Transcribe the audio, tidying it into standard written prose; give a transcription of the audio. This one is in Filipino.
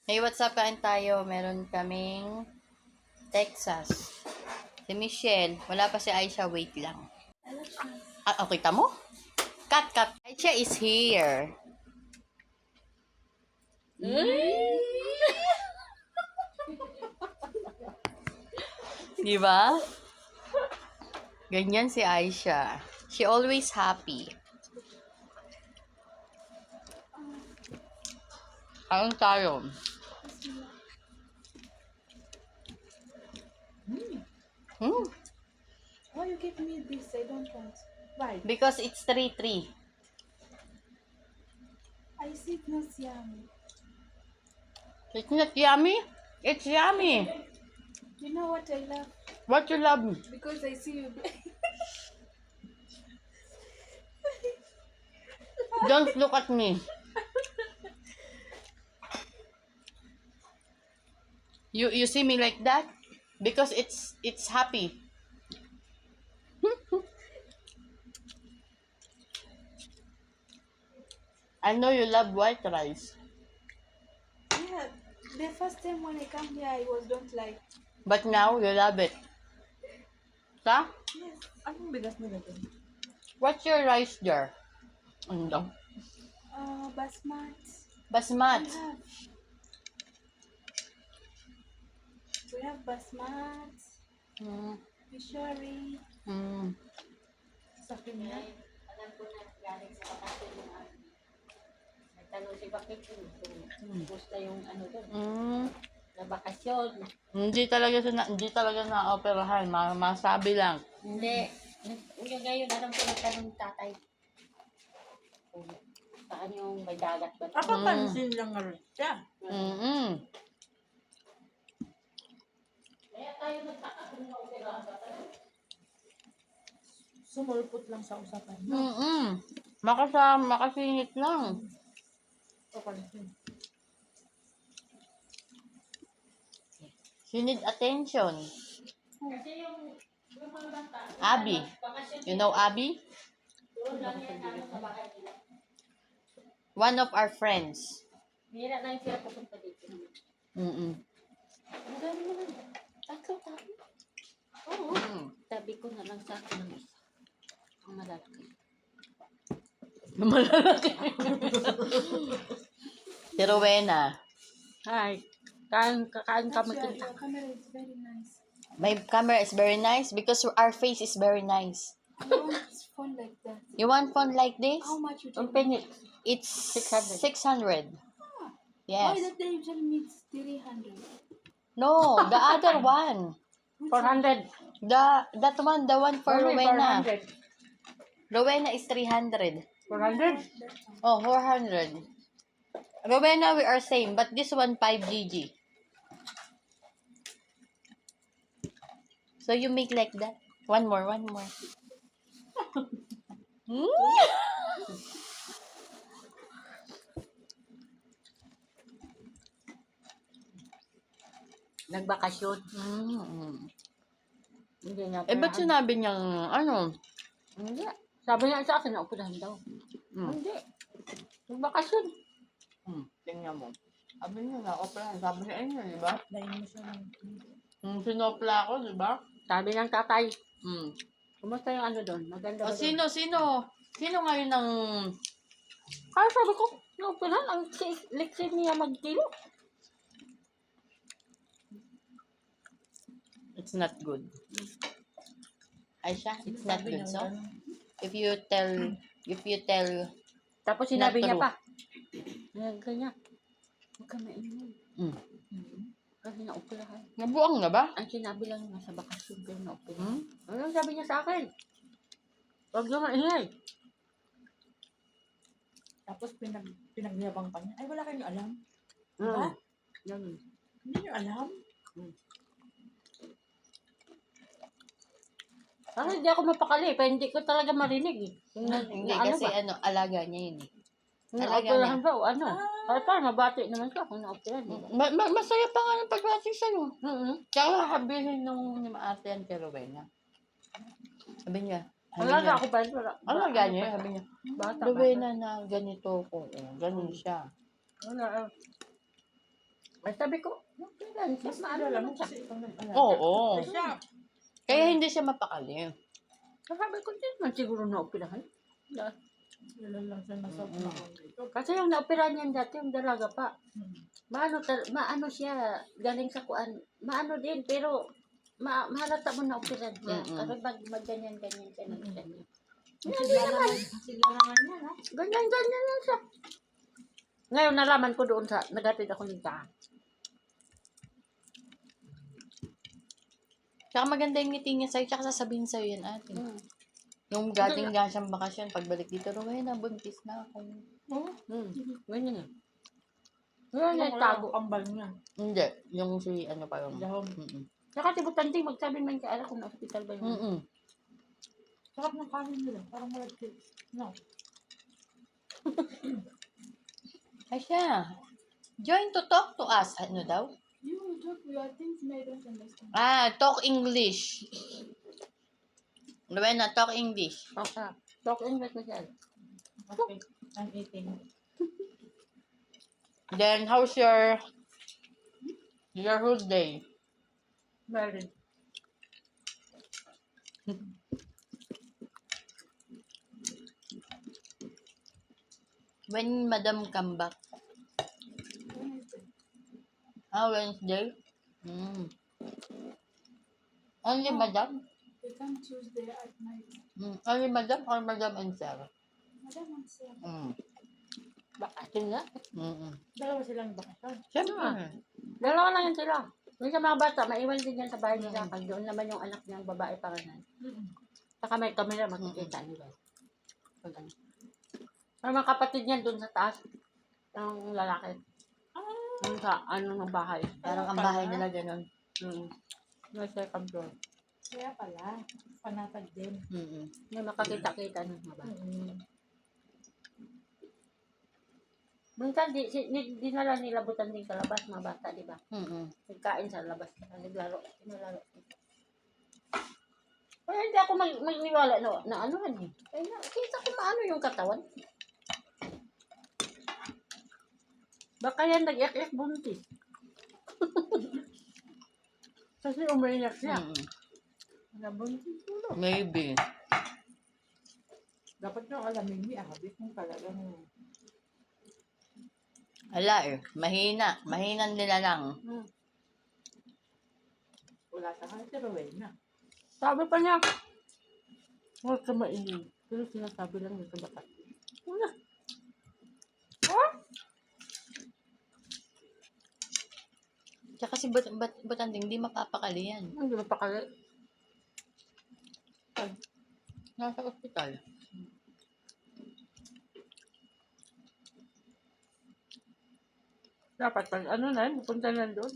Hey, what's up? Kain tayo. Meron kaming Texas. Si Michelle. Wala pa si Aisha. Wait lang. Ah, okay, tamo? Cut. Aisha is here. Di ba? Ganyan si Aisha. She always happy. Kain tayo. Hmm. Why you give me this? I don't want. Why? Because it's 3-3. I see it not yummy. It's not yummy? It's yummy. You know what I love? What you love? Because I see you. Don't look at me. You see me like that? Because it's happy. I know you love white rice. Yeah, the first time when I come here, I was don't like. But now you love it. Sa? Yes. Anong bigas nila dun? What's your rice there? Ano daw? Basmat. Basmat. We have basmat. Mm. Mishori. Mm. Sa Kenya. Alam ko na galing sa bakasyon yung nagtanong si Bakit kung gusto yung ano doon, Mm. na bakasyon. Hindi talaga na operahan. Masabi lang. Hindi. Yung ngayon, alam ko nagtanong ni tatay. Kung saan yung may dagat ba? Ako pansin lang nga rin siya. Mm. Kaya tayo nagtaka kung na-operahan ba tayo. Sumulpot lang sa usapan. Mm. Makasingit lang. Ito pansin. She need attention. Kasi yung mga bata, Abby. bakasyon You know Abby? doon lang yan namin sa bahay nila. One of our friends. Bihira na yung sila pupunta dito. Mm. Ang dami naman. Tatlo tayo. Oo. Mm. Tabi ko na lang sa akin ng isa. Ang malaki. Malalaki. Si Rowena. Hi. Kakain kami Your kita. camera is very nice. My camera is very nice because our face is very nice. I want phone like that. You want phone like this? How much you Ang tell me? penit. It's 600. 600. Why Yes. that day you tell me it's 300? No, the other one. 400. That one, the one for Only Rowena. 400. Rowena is 300. 400? Oh, 400. Rowena, we are same, but this one 5 GG. So you make like that. One more. Hmm? Nagbakasyon. Mm. Hindi niya Eh, ba't sinabi niyang, ano? Hindi. Sabi niya sa akin, naupudahan daw. Mm. Hindi. Nagbakasyon. Tingnan mo. Sabi niya na, opera. Sabi niya, ayun, di ba? Dahil mo siya ng... Sinopla ako, di ba? Sabi ng tatay, Mm. kumusta yung ano doon? Maganda O, ba doon? sino ngayon ng... Kaya sabi ko, naupudahan. Ang liksin niya magkilo. It's not good. Aisha, it's not good, so? If you tell, Tapos sinabi Not niya true. pa. Ganyan. Huwag ka mainom. mm, Kasi naupudahan. nabuang na ba? Ang sinabi lang niya sa bakasyon ko naupudahan. Hmm? Ano sabi niya sa akin? Huwag niyo maingay. Tapos pinagyabang pa niya. Ay, wala kayong alam. Diba? Ganun. Hindi niyo alam? Kasi hindi ako mapakali, pero hindi ko talaga marinig eh. Hindi, Na kasi ba? alaga niya yun eh. Talaga Naoperahan ba o ano? Para paano, mabati naman siya kung naoperahan. Diba? Masaya pa nga ng pagbati sa'yo. Mm-hmm. Tsaka sabihin nung ni Maarte yan kay Rowena. Sabi niya, Alaga ako pa rin. alaga niya, sabi niya, Bata ba? Rowena na ganito ko, ganun siya. Wala. Ay, sabi ko, okay lang. Mas Maano naalala naman mo siya. kasi ikaw nag-alaga. Oo. Siya, Kaya hindi siya mapakali. Sabi ko, hindi man siguro na-operahan. ilan lang siya nasa panahon dito. Kasi yung na-operahan niyan dati, yung dalaga pa. Hmm. Maano siya, galing sa kuan. Maano din, pero mahalata mo na operahan siya. Mm-mm. Kasi ganyan-ganyan siya ng tiyan niya. Sila naman niya, no? Ganyan-ganyan lang siya. Ngayon, nalaman ko doon sa, nagatid ako ng tahan. Tsaka maganda yung ngiti niya sa'yo, tsaka sasabihin sa'yo yan, ate. Nung galing nga siyang bakasyon, pagbalik dito, Rowena, buntis na ako. Ganyan nga. Ngayon, Yung tago. kambal niya. Hindi, yung si ano pa yung... Dahon. Mm-mm. Saka tibutanting, magsabi man kay Ala kung na-hospital ba yun. Mm-mm. Sarap ng kanin nila. Parang malagkit. No. Ay siya. Join to talk to us. Ano daw? You will talk your things I don't understand. Talk English. Rowena, talk English. Okay. Talk English na siya. Okay. I'm eating. Then, how's your whole day? Married. When Madam come back? Wednesday? Only Madam? They come Tuesday at night. Only Madam or Madam and Sarah? Madam and Sarah. Bakasyon nga. Dalawa silang bakasyon. Siyempre. Dalawa lang yan sila. Yung sa mga bata, maiwan din yan sa bahay nila. Pag doon naman yung anak niyang babae pangalan. Saka may camera, makikita nila. Pag ano. May mga kapatid niyan doon sa taas. Ang lalaki. Yung sa ano ng bahay. Parang ang bahay nila ganun. May second floor. Kaya pala. Panatag din. May makakita-kita ng mga bata. Minsan, dinala nila butan din sa labas, mga bata, di ba? Nagkain sa labas, naglaro, pinalaro. Kaya hindi ako magniwala na ano eh. Kaya kita ko maano yung katawan. Baka yan nag-iyak buntis. Kasi umiiyak siya. Nabuntis mo no. Maybe. Dapat nyo alamin ni Abby kung talagang Ala mahina. Mahinan nila lang. wala sa kanya si Rowena. Sabi pa niya, huwag ka maingin. Pero sinasabi lang niya sa bakat. Wala. Tsaka si Butanding, di mapapakali yan. Hindi mo pa kaya. Nasa ospital. Dapat pag ano na, punta na doon.